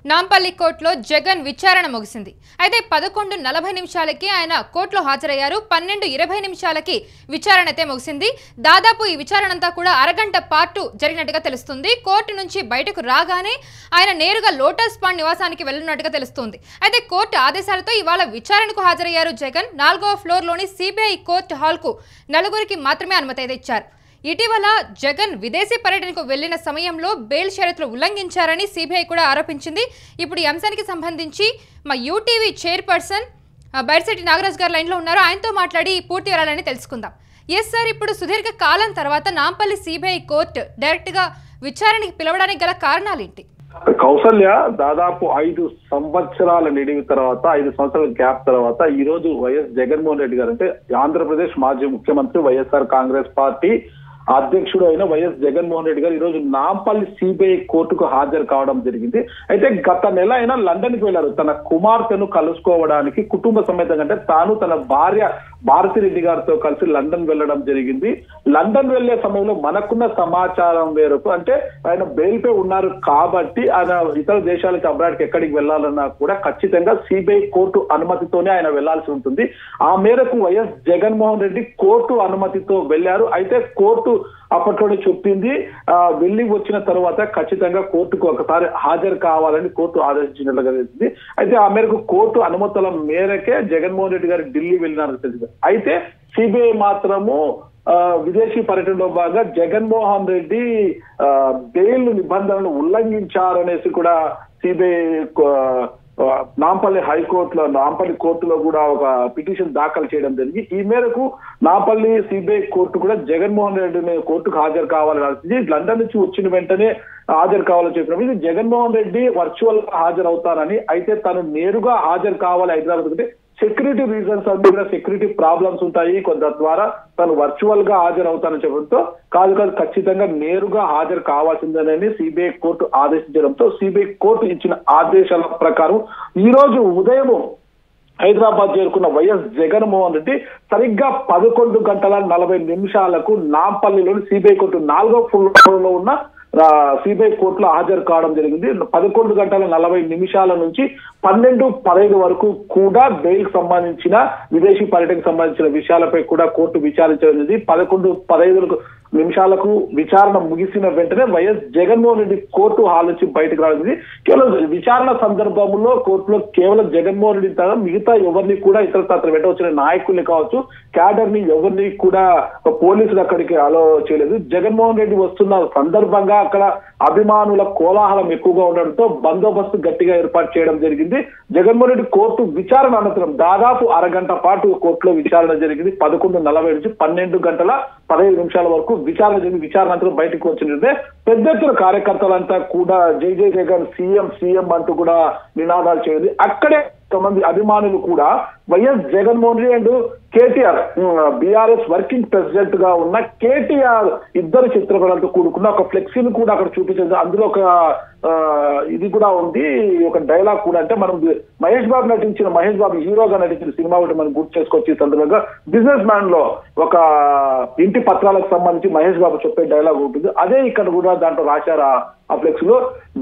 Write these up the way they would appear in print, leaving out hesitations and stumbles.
నాంపల్లి కోర్టులో జగన్ విచారణ ముగిసింది. అయితే 11:40 నిమిషాలకి ఆయన కోర్టులో హాజరయ్యారు. 12:20 నిమిషాలకి విచారణ అయితే ముగిసింది. దాదాపు ఈ విచారణ అంతా కూడా అరగంట పాటు జరిగినట్టుగా తెలుస్తుంది. కోర్టు నుంచి బయటకు రాగానే ఆయన నేరుగా లోటస్ పాండ్ నివాసానికి వెళ్లినట్టుగా తెలుస్తుంది. అయితే కోర్టు ఆదేశాలతో ఇవాళ విచారణకు హాజరయ్యారు జగన్. 4వ ఫ్లోర్లోని సిబిఐ కోర్టు హాల్కు నలుగురికి మాత్రమే అనుమతి అయితే ఇచ్చారు. ఇటీవల జగన్ విదేశీ పర్యటనకు వెళ్లిన సమయంలో బెయిల్ షరతులు ఉల్లంఘించారని సిబిఐ కూడా ఆరోపించింది. ఇప్పుడు ఈ అంశానికి సంబంధించి మా యూటీవీ చైర్పర్సన్ బైర్శెట్టి నాగరాజ్ గారు లైన్లో ఉన్నారు. ఆయనతో మాట్లాడి పూర్తి వివరాలని తెలుసుకుందాం. ఎస్ సార్, ఇప్పుడు సుదీర్ఘ కాలం తర్వాత నాంపల్లి సిబిఐ కోర్టు డైరెక్ట్గా విచారణకి పిలవడానికి గల కారణాలేంటి? కౌసల్య దాదాపు 5 సంవత్సరాల నిడివి తర్వాత 5 సంవత్సరాల గ్యాప్ తర్వాత ఈ రోజు వైఎస్ జగన్మోహన్ రెడ్డి గారు అంటే ఆంధ్రప్రదేశ్ మాజీ ముఖ్యమంత్రి వైఎస్ఆర్ కాంగ్రెస్ పార్టీ అధ్యక్షుడు అయిన వైఎస్ జగన్మోహన్ రెడ్డి గారు ఈ రోజు నాంపల్లి సిబిఐ కోర్టుకు హాజరు కావడం జరిగింది. అయితే గత నెల ఆయన లండన్ కి వెళ్లారు తన కుమార్తెను కలుసుకోవడానికి. కుటుంబ సమేతంగా అంటే తాను తన భార్య భారతిరెడ్డి గారితో కలిసి లండన్ వెళ్లడం జరిగింది. లండన్ వెళ్లే సమయంలో మనకున్న సమాచారం మేరకు అంటే ఆయన బెయిల్ పై ఉన్నారు కాబట్టి ఆయన ఇతర దేశాలకు అబ్రాడ్కి ఎక్కడికి వెళ్లాలన్నా కూడా ఖచ్చితంగా సిబిఐ కోర్టు అనుమతితోనే ఆయన వెళ్లాల్సి ఉంటుంది. ఆ మేరకు వైఎస్ జగన్మోహన్ రెడ్డి కోర్టు అనుమతితో వెళ్లారు. అయితే కోర్టు అప్పట్లోనే చెప్పింది వెళ్లి వచ్చిన తర్వాత ఖచ్చితంగా కోర్టుకు ఒకసారి హాజరు కావాలని కోర్టు ఆదేశించినట్లుగా తెలిసింది. అయితే ఆ మేరకు కోర్టు అనుమతుల మేరకే జగన్మోహన్ రెడ్డి గారు ఢిల్లీ వెళ్ళినారని తెలిసింది. అయితే సిబిఐ మాత్రము విదేశీ పర్యటనలో భాగంగా జగన్మోహన్ రెడ్డి బెయిల్ నిబంధనలను ఉల్లంఘించారనేసి కూడా సిబిఐ నాంపల్లి కోర్టులో కూడా ఒక పిటిషన్ దాఖలు చేయడం జరిగింది. ఈ మేరకు నాంపల్లి సిబిఐ కోర్టు కూడా జగన్మోహన్ రెడ్డిని కోర్టుకు హాజరు కావాలని లండన్ నుంచి వచ్చిన వెంటనే హాజరు కావాలని చెప్పినప్పుడు ఇది జగన్మోహన్ రెడ్డి వర్చువల్ గా హాజరవుతారని, అయితే తను నేరుగా హాజరు కావాలి హైదరాబాద్ అంటే సెక్యూరిటీ రీజన్స్ అన్ని కూడా సెక్యూరిటీ ప్రాబ్లమ్స్ ఉంటాయి, కొంత ద్వారా తను వర్చువల్ గా హాజరవుతానని చెప్పడంతో కాదు ఖచ్చితంగా నేరుగా హాజరు కావాల్సిందేనని సిబిఐ కోర్టు ఆదేశించడంతో సిబిఐ కోర్టు ఇచ్చిన ఆదేశాల ప్రకారం ఈ రోజు ఉదయం హైదరాబాద్ చేరుకున్న వైఎస్ జగన్మోహన్ రెడ్డి సరిగ్గా 11:40 నాంపల్లిలోని సిబిఐ కోర్టు 4వ ఫ్లోర్ లో ఉన్న సిబిఐ కోర్టులో హాజరు కావడం జరిగింది. 11:40 నుంచి 12:15 వరకు కూడా బెయిల్ సంబంధించిన విదేశీ పర్యటనకు సంబంధించిన విషయాలపై కూడా కోర్టు విచారించడం జరిగింది. 11:15 విచారణ ముగిసిన వెంటనే YS Jaganmohan Reddy court hall నుంచి బయటకు రావడం. కేవలం విచారణ సందర్భంలో కోర్టులో కేవలం జగన్మోహన్ రెడ్డి తన మిగతా ఎవరిని కూడా ఇతర వెంట వచ్చిన నాయకుల్ని కావచ్చు క్యాడర్ ని ఎవరిని కూడా పోలీసులు అక్కడికి అలో చేయలేదు. జగన్మోహన్ రెడ్డి వస్తున్న సందర్భంగా అక్కడ అభిమానుల కోలాహలం ఎక్కువగా ఉండడంతో బందోబస్తు గట్టిగా ఏర్పాటు చేయడం జరిగింది. జగన్మోహన్ రెడ్డి కోర్టు విచారణ అనంతరం దాదాపు అరగంట పాటు కోర్టులో విచారణ జరిగింది. 11:40 నుంచి 12:15 వరకు విచారణ జరిగింది. విచారణ అనంతరం బయటకు వచ్చినట్టే పెద్ద ఎత్తున కార్యకర్తలంతా కూడా జై జై జగన్ సీఎం అంటూ కూడా నినాదాలు చేయండి. అక్కడే కొంతమంది అభిమానులు కూడా YS Jaganmohan Reddy and KTR BRS working president గా ఉన్న కేటీఆర్ ఇద్దరు చిత్రపటాలతో కూడుకున్న ఒక ఫ్లెక్సీని కూడా అక్కడ చూపించింది. అందులో ఒక ఇది కూడా ఉంది, ఒక డైలాగ్ కూడా. అంటే మనం మహేష్ బాబు హీరోగా నటించిన సినిమా ఒకటి మనం గుర్తు చేసుకోవచ్చు. ఈ సందర్భంగా బిజినెస్ మ్యాన్ లో ఒక ఇంటి పత్రాలకు సంబంధించి మహేష్ బాబు చెప్పే డైలాగ్ ఉంటుంది. అదే ఇక్కడ కూడా దాంట్లో రాశారు ఆ ఫ్లెక్స్ లో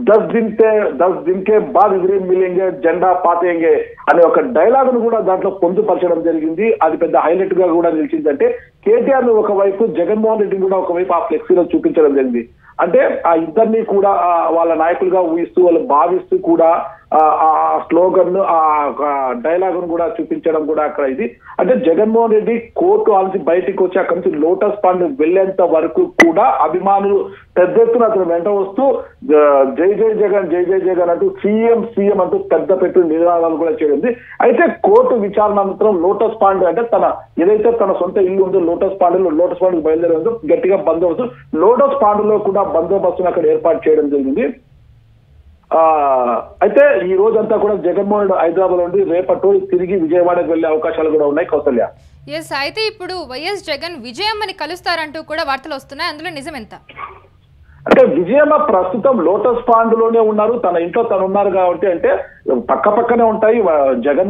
10 दिन के बाद మిలింగే జెండా పాతేంగే అనే ఒక డైలాగ్ ను కూడా దాంట్లో పొందుపరచడం జరిగింది. అది పెద్ద హైలైట్ గా కూడా నిలిచిందంటే కేటీఆర్ ను ఒకవైపు జగన్మోహన్ రెడ్డిని కూడా ఒకవైపు ఆ ఫ్లెక్సీలో చూపించడం జరిగింది. అంటే ఆ ఇద్దరిని కూడా వాళ్ళ నాయకులుగా ఊహిస్తూ వాళ్ళు భావిస్తూ కూడా ఆ స్లోగన్ ఆ డైలాగ్ ను కూడా చూపించడం కూడా అక్కడ ఇది. అంటే జగన్మోహన్ రెడ్డి కోర్టు ఆల్సి బయటికి వచ్చి అక్కడి నుంచి లోటస్ పాండ్ వెళ్లేంత వరకు కూడా అభిమానులు పెద్ద ఎత్తున అతను వెంట వస్తూ జై జై జగన్ అంటూ సీఎం అంటూ పెద్ద పెట్టు నినాదాలు కూడా చేయడం. అయితే కోర్టు విచారణ అనంతరం లోటస్ పాండ్ అంటే ఏదైతే తన సొంత ఇల్లు ఉందో లోటస్ పాండ్ బయలుదేరేందుకు గట్టిగా బందోబస్తు లోటస్ పాండ్ లో కూడా బందోబస్తును అక్కడ ఏర్పాటు చేయడం జరిగింది. అయితే ఈ రోజంతా కూడా జగన్మోహన్ రెడ్డి హైదరాబాద్ నుండి రేపటి తిరిగి విజయవాడకు వెళ్లే అవకాశాలు కూడా ఉన్నాయి. కౌసల్య, అయితే ఇప్పుడు వైఎస్ జగన్ విజయమ్మని కలుస్తారంటూ కూడా వార్తలు వస్తున్నాయి, అందులో నిజం ఎంత? అంటే విజయమ్మ ప్రస్తుతం లోటస్ పాండ్ లోనే ఉన్నారు, తన ఇంట్లో తను ఉన్నారు కాబట్టి అంటే పక్క పక్కనే ఉంటాయి.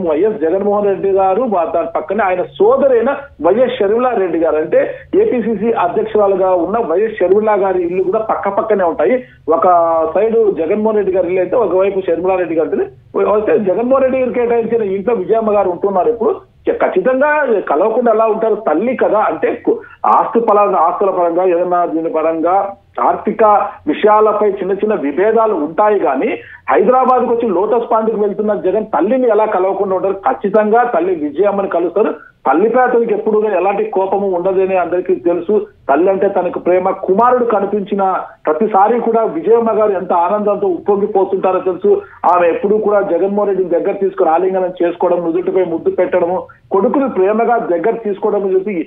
వైఎస్ జగన్మోహన్ రెడ్డి గారు దాని పక్కనే ఆయన సోదరైన వైఎస్ షర్మిలా రెడ్డి గారు అంటే ఏపీసీసీ అధ్యక్షురాలుగా ఉన్న వైఎస్ షర్మిలా గారి ఇల్లు కూడా పక్క పక్కనే ఉంటాయి. ఒక సైడ్ జగన్మోహన్ రెడ్డి గారి ఇల్లు అయితే ఒకవైపు షర్మిలా రెడ్డి గారి అయితే జగన్మోహన్ రెడ్డి గారు కేటాయించిన ఇంట్లో విజయమ్మ గారు ఉంటున్నారు. ఇప్పుడు ఖచ్చితంగా కలవకుండా ఎలా ఉంటారు, తల్లి కదా. అంటే ఆస్తుల పరంగా ఏదైనా దీని పరంగా ఆర్థిక విషయాలపై చిన్న చిన్న విభేదాలు ఉంటాయి కానీ హైదరాబాద్ కు వచ్చి లోటస్ పాండ్కి వెళ్తున్న జగన్ తల్లిని ఎలా కలవకుండా ఉంటారు? ఖచ్చితంగా తల్లి విజయమ్మని కలుస్తారు. తల్లిపై అతనికి ఎప్పుడు ఎలాంటి కోపము ఉండదని అందరికీ తెలుసు. తల్లి అంటే తనకు ప్రేమ. కుమారుడు కనిపించిన ప్రతిసారి కూడా విజయమ్మ గారు ఎంత ఆనందంతో ఉప్పొంగిపోతుంటారో తెలుసు. ఆమె ఎప్పుడు కూడా జగన్మోహన్ రెడ్డిని దగ్గర తీసుకుని ఆలింగనం చేసుకోవడం, నుదుటిపై ముద్దు పెట్టడము, కొడుకుని ప్రేమగా దగ్గర తీసుకోవడం చూసి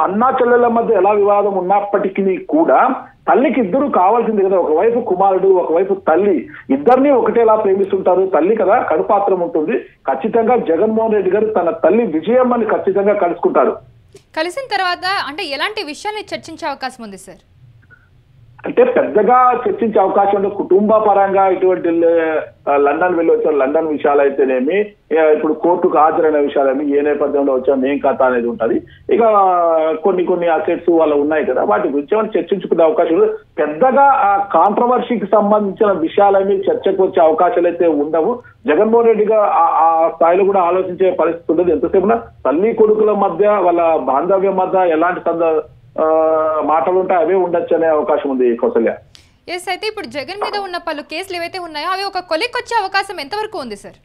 అన్నా చెల్లెల మధ్య ఎలా వివాదం ఉన్నప్పటికీ కూడా తల్లికి ఇద్దరు కావాల్సింది కదా. ఒకవైపు కుమారుడు, ఒకవైపు తల్లి, ఇద్దరిని ఒకటేలా ప్రేమిస్తుంటారు. తల్లి కదా, కడుపాత్రం ఉంటుంది. ఖచ్చితంగా జగన్మోహన్ రెడ్డి గారు తన తల్లి విజయమ్మని ఖచ్చితంగా కలుసుకుంటారు. కలిసిన తర్వాత అంటే ఎలాంటి విషయాన్ని చర్చించే అవకాశం ఉంది సార్? అంటే పెద్దగా చర్చించే అవకాశం ఉంది. కుటుంబ పరంగా ఇటువంటి లండన్ వెళ్ళి వచ్చారు, లండన్ విషయాలు అయితేనేమి, ఇప్పుడు కోర్టుకు హాజరైన విషయాలేమి, ఏ నేపథ్యంలో వచ్చాం, ఏం కథ అనేది ఉంటది. ఇక కొన్ని అసెట్స్ వాళ్ళ ఉన్నాయి కదా, వాటి గురించి ఏమైనా చర్చించుకునే అవకాశం ఉంది. పెద్దగా ఆ కాంట్రవర్సీకి సంబంధించిన విషయాలన్నీ చర్చకు వచ్చే అవకాశాలు అయితే ఉండవు. జగన్మోహన్ రెడ్డిగా ఆ స్థాయిలో కూడా ఆలోచించే పరిస్థితి ఉండదు. ఎంతసేపున తల్లి కొడుకుల మధ్య, వాళ్ళ బాంధవ్యం మధ్య ఎలాంటి మాటలు ఉంటాయి అవే ఉండొచ్చు అనే అవకాశం ఉంది కౌసల్య. ఎస్, అయితే ఇప్పుడు జగన్ మీద ఉన్న పలు కేసులు ఏవైతే ఉన్నాయో అవి ఒక కొలిక్కొచ్చే అవకాశం ఎంతవరకు ఉంది సార్?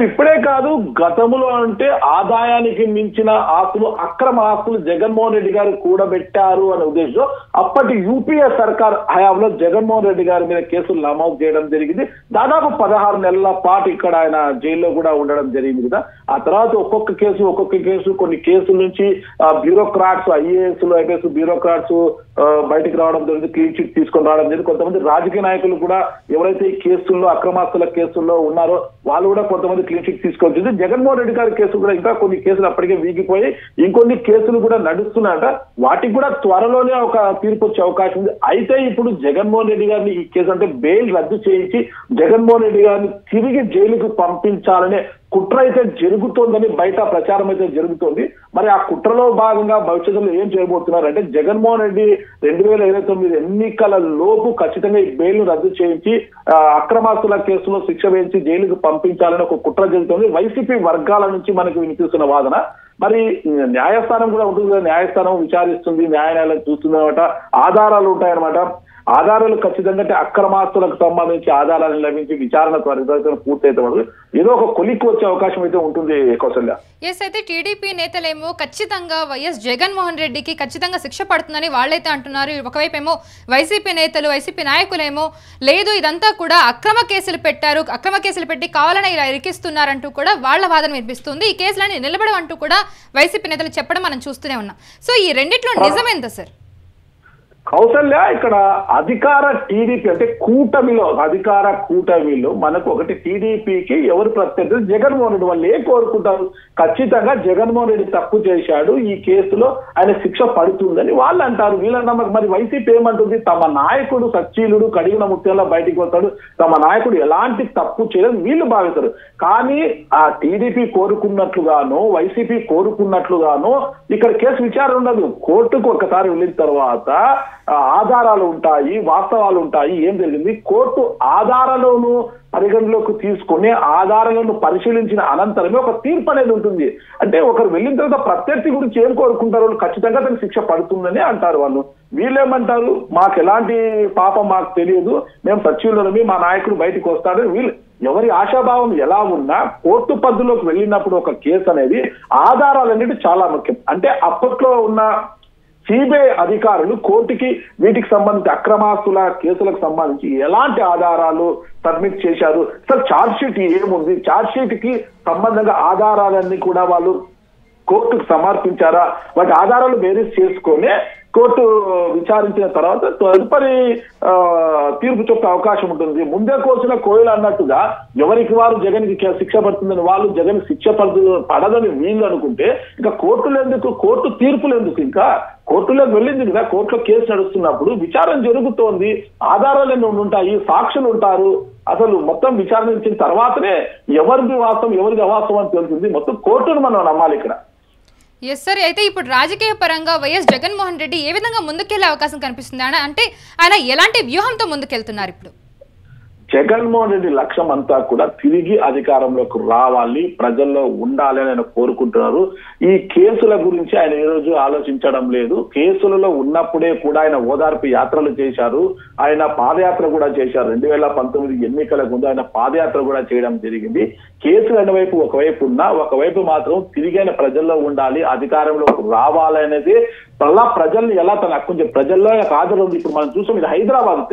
ఇప్పుడే కాదు, గతంలో అంటే ఆదాయానికి మించిన ఆస్తులు, అక్రమ ఆస్తులు జగన్మోహన్ రెడ్డి గారు కూడబెట్టారు అనే ఉద్దేశంతో అప్పటి యూపీఏ సర్కార్ హయాంలో జగన్మోహన్ రెడ్డి గారి మీద కేసులు నమోదు చేయడం జరిగింది. దాదాపు 16 నెలల పాటు ఇక్కడ ఆయన జైల్లో కూడా ఉండడం జరిగింది కదా. ఆ తర్వాత ఒక్కొక్క కేసు కొన్ని కేసుల నుంచి బ్యూరోక్రాట్స్, ఐఏఎస్లు, ఐపీఎస్ బ్యూరోక్రాట్స్ బయటికి రావడం జరిగింది, క్లీన్ చిట్ తీసుకొని రావడం జరిగింది. కొంతమంది రాజకీయ నాయకులు కూడా ఎవరైతే ఈ కేసుల్లో, అక్రమాస్తుల కేసుల్లో ఉన్నారో వాళ్ళు కూడా కొంతమంది క్లీన్ చిట్ తీసుకొచ్చింది. జగన్మోహన్ రెడ్డి గారి కేసులు కూడా ఇంకా కొన్ని కేసులు అప్పటికే వీగిపోయి ఇంకొన్ని కేసులు కూడా నడుస్తున్నాయట. వాటికి కూడా త్వరలోనే ఒక తీర్పు వచ్చే అవకాశం ఉంది. అయితే ఇప్పుడు జగన్మోహన్ రెడ్డి గారిని ఈ కేసు అంటే బెయిల్ రద్దు చేయించి జగన్మోహన్ రెడ్డి గారిని తిరిగి జైలుకు పంపించాలనే కుట్ర అయితే జరుగుతోందని బయట ప్రచారం అయితే జరుగుతోంది. మరి ఆ కుట్రలో భాగంగా భవిష్యత్తులో ఏం చేయబోతున్నారు అంటే జగన్మోహన్ రెడ్డి 2029 ఎన్నికల లోపు ఖచ్చితంగా ఈ బెయిల్ ను రద్దు చేయించి అక్రమాస్తుల కేసులో శిక్ష వేయించి జైలుకు పంపించాలని ఒక కుట్ర జరుగుతోంది. వైసీపీ వర్గాల నుంచి మనకు వినిపిస్తున్న వాదన. మరి న్యాయస్థానం కూడా ఉంటుంది కదా, న్యాయస్థానం విచారిస్తుంది, న్యాయాలయం చూస్తుంది అనమాట, ఆధారాలు ఉంటాయన్నమాట. ఆధారాలు ఖచ్చితంగా అంటే అక్రమాస్తులకు సంబంధించి ఆధారాలు లభించి విచారణ త్వరితగతిన పూర్తయితే ఏదో ఒక కొలిక్కి వచ్చే అవకాశం అయితే ఉంటుంది కౌసల్య. ఎస్, అయితే టీడీపీ నేతలేమో ఖచ్చితంగా వైఎస్ జగన్మోహన్ రెడ్డికి ఖచ్చితంగా శిక్ష పడుతుందని వాళ్ళైతే అంటున్నారు. ఒకవైపు ఏమో వైసీపీ నేతలు, వైసీపీ నాయకులేమో లేదు ఇదంతా కూడా అక్రమ కేసులు పెట్టి కావాలని ఇలా ఇరికిస్తున్నారంటూ కూడా వాళ్ళ వాదన వినిపిస్తుంది. ఈ కేసులన్నీ నిలబడమంటూ కూడా వైసీపీ నేతలు చెప్పడం మనం చూస్తూనే ఉన్నాం. సో ఈ రెండిట్లో నిజమేంత సార్? కౌసల్య, ఇక్కడ అధికార టీడీపీ అంటే అధికార కూటమిలో మనకు ఒకటి టీడీపీకి ఎవరు ప్రత్యర్థి? జగన్మోహన్ రెడ్డి. వాళ్ళు ఏం కోరుకుంటారు? ఖచ్చితంగా జగన్మోహన్ రెడ్డి తప్పు చేశాడు, ఈ కేసులో ఆయన శిక్ష పడుతుందని వాళ్ళు అంటారు. వీళ్ళ నమ్మకం. మరి వైసీపీ ఏమంటుంది? తమ నాయకుడు సచ్చీలుడు, కడిగిన ముత్యంలో బయటికి వస్తాడు, తమ నాయకుడు ఎలాంటి తప్పు చేయలేదు వీళ్ళు భావిస్తారు. కానీ ఆ టీడీపీ కోరుకున్నట్లుగానో వైసీపీ కోరుకున్నట్లుగానో ఇక్కడ కేసు విచారణ ఉండదు. కోర్టుకు ఒకసారి వెళ్ళిన తర్వాత ఆధారాలు ఉంటాయి, వాస్తవాలు ఉంటాయి, ఏం జరిగింది, కోర్టు ఆధారాలను పరిగణలోకి తీసుకుని ఆధారాలను పరిశీలించిన అనంతరమే ఒక తీర్పు అనేది ఉంటుంది. అంటే ఒకరు వెళ్ళిన తర్వాత ప్రత్యర్థి గురించి ఏం కోరుకుంటారు? ఖచ్చితంగా తనకు శిక్ష పడుతుందని అంటారు వాళ్ళు. వీళ్ళేమంటారు? మాకు ఎలాంటి పాపం మాకు తెలియదు, మేము సచివులమే, మా నాయకుడు బయటకు వస్తాడని వీళ్ళు. ఎవరి ఆశాభావం ఎలా ఉన్నా కోర్టు పద్ధతిలోకి వెళ్ళినప్పుడు ఒక కేసు అనేది ఆధారాలు అనేది చాలా ముఖ్యం. అంటే అప్పట్లో ఉన్న సిబిఐ అధికారులు కోర్టుకి వీటికి సంబంధించి అక్రమాస్తుల కేసులకు సంబంధించి ఎలాంటి ఆధారాలు సబ్మిట్ చేశారు, అసలు ఛార్జ్ షీట్ ఏముంది, ఛార్జ్ షీట్ కి సంబంధంగా ఆధారాలన్నీ కూడా వాళ్ళు కోర్టుకు సమర్పించారా, వాటి ఆధారాలు బేరీజ్ చేసుకొని కోర్టు విచారించిన తర్వాత తదుపరి తీర్పు చెప్పే అవకాశం ఉంటుంది. ముందే కోసిన కోయిలు అన్నట్టుగా ఎవరికి వారు జగన్ కి శిక్ష పడుతుందని వాళ్ళు జగన్ శిక్ష పడదని వీళ్ళు అనుకుంటే ఇంకా కోర్టులు ఎందుకు, కోర్టు తీర్పులు ఎందుకు, ఇంకా కోర్టులోకి వెళ్ళింది కదా, కోర్టులో కేసు నడుస్తున్నప్పుడు విచారణ జరుగుతోంది, ఆధారాలు ఎన్ని ఉంటాయి, సాక్షులు ఉంటారు, అసలు మొత్తం విచారించిన తర్వాతనే ఎవరిది వాస్తవం ఎవరిది అవాస్తవం అని తెలుస్తుంది. మొత్తం కోర్టును మనం నమ్మాలి ఇక్కడ. ఎస్ సార్, అయితే ఇప్పుడు రాజకీయ పరంగా వైఎస్ జగన్మోహన్ రెడ్డి ఏ విధంగా ముందుకెళ్లే అవకాశం కనిపిస్తుంది అంటే ఆయన ఎలాంటి వ్యూహంతో ముందుకెళ్తున్నారు? ఇప్పుడు జగన్మోహన్ రెడ్డి లక్ష్యం అంతా కూడా తిరిగి అధికారంలోకి రావాలి, ప్రజల్లో ఉండాలి అని ఆయన కోరుకుంటున్నారు. ఈ కేసుల గురించి ఆయన ఈ రోజు ఆలోచించడం లేదు. కేసులలో ఉన్నప్పుడే కూడా ఆయన ఓదార్పు యాత్రలు చేశారు, ఆయన పాదయాత్ర కూడా చేశారు. 2019 ఎన్నికలకు ముందు ఆయన పాదయాత్ర కూడా చేయడం జరిగింది. కేసులు అటువైపు ఒకవైపు ఉన్నా, ఒకవైపు మాత్రం తిరిగి ఆయన ప్రజల్లో ఉండాలి, అధికారంలోకి రావాలనేది మళ్ళా ప్రజల్ని ఎలా తన హక్కు ప్రజల్లో హాజరు ఉంది. ఇప్పుడు మనం చూసాం, ఇది హైదరాబాద్,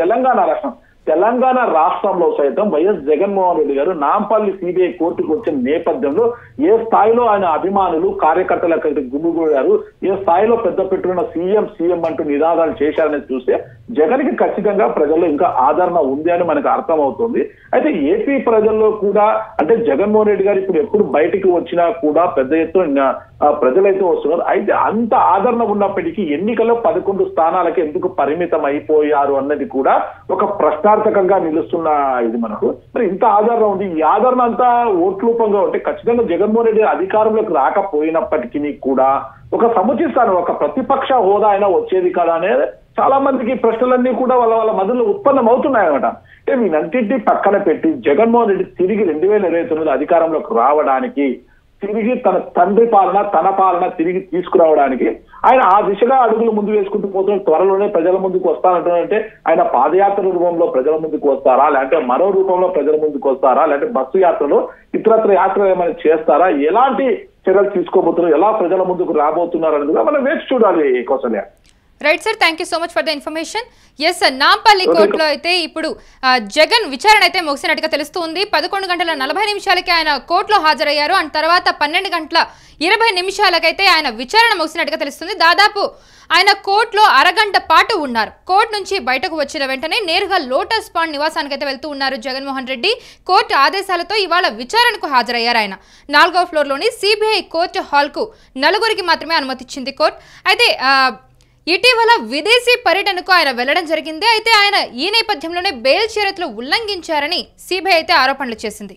తెలంగాణ రాష్ట్రంలో సైతం వైఎస్ జగన్మోహన్ రెడ్డి గారు నాంపల్లి సిబిఐ కోర్టుకు వచ్చిన నేపథ్యంలో ఏ స్థాయిలో ఆయన అభిమానులు కార్యకర్తలు అక్కడికి గుమ్మిగూడారు, ఏ స్థాయిలో పెద్ద పెట్టుకున్న సీఎం అంటూ నినాదాలు చేశారనేది చూస్తే జగన్ కి ఖచ్చితంగా ప్రజల్లో ఇంకా ఆదరణ ఉంది అని మనకు అర్థమవుతుంది. అయితే ఏపీ ప్రజల్లో కూడా అంటే జగన్మోహన్ రెడ్డి గారు ఇప్పుడు ఎప్పుడు బయటికి వచ్చినా కూడా పెద్ద ఎత్తున ప్రజలైతే వస్తున్నారు. అయితే అంత ఆదరణ ఉన్నప్పటికీ ఎన్నికల్లో 11 స్థానాలకి ఎందుకు పరిమితం అయిపోయారు అన్నది కూడా ఒక ప్రశ్నార్థకంగా నిలుస్తున్న ఇది మనకు. మరి ఇంత ఆదరణ ఉంది, ఈ ఆదరణ అంతా ఓట్లూపంగా ఉంటే ఖచ్చితంగా జగన్మోహన్ రెడ్డి అధికారంలోకి రాకపోయినప్పటికీ కూడా ఒక సముచిత ఒక ప్రతిపక్ష హోదా అయినా వచ్చేది కదా అనేది చాలా మందికి ప్రశ్నలన్నీ కూడా వాళ్ళ మధ్యలో ఉత్పన్నం అవుతున్నాయి అనమాట. అంటే వీళ్ళంటింటి పక్కన పెట్టి జగన్మోహన్ రెడ్డి తిరిగి 2029 అధికారంలోకి రావడానికి, తిరిగి తన తండ్రి పాలన తన పాలన తిరిగి తీసుకురావడానికి ఆయన ఆ దిశగా అడుగులు ముందు వేసుకుంటూ పోతున్న త్వరలోనే ప్రజల ముందుకు వస్తానంటే ఆయన పాదయాత్ర రూపంలో ప్రజల ముందుకు వస్తారా, లేదంటే మరో రూపంలో ప్రజల ముందుకు వస్తారా, లేదంటే బస్సు యాత్రలో ఇతరత్ర యాత్రలు ఏమైనా చేస్తారా, ఎలాంటి చర్యలు తీసుకోబోతున్నారు, ఎలా ప్రజల ముందుకు రాబోతున్నారు అనేది కూడా మనం వేచి చూడాలి. Kausalya. Right sir, thank you so much for the information. Yes sir, Nampally కోర్టులో అయితే ఇప్పుడు జగన్ విచారణ అయితే ముగిసినట్టుగా తెలుస్తుంది. 11:40 ఆయన కోర్టులో హాజరయ్యారు. అండ్ తర్వాత 12:20 ఆయన విచారణ ముగిసినట్టుగా తెలుస్తుంది. దాదాపు ఆయన కోర్టులో అరగంట పాటు ఉన్నారు. కోర్టు నుంచి బయటకు వచ్చిన వెంటనే నేరుగా లోటస్ పాండ్ నివాసానికి అయితే వెళ్తూ ఉన్నారు జగన్మోహన్ రెడ్డి. కోర్టు ఆదేశాలతో ఇవాళ విచారణకు హాజరయ్యారు ఆయన. 4వ ఫ్లోర్లోని సిబిఐ కోర్టు హాల్కు 4 మాత్రమే అనుమతిచ్చింది కోర్టు. అయితే ఇటీవల విదేశీ పర్యటనకు ఆయన వెళ్లడం జరిగింది. అయితే ఆయన ఈ నేపథ్యంలోనే బెయిల్ షరతులు ఉల్లంఘించారని సిబిఐ అయితే ఆరోపణలు చేసింది.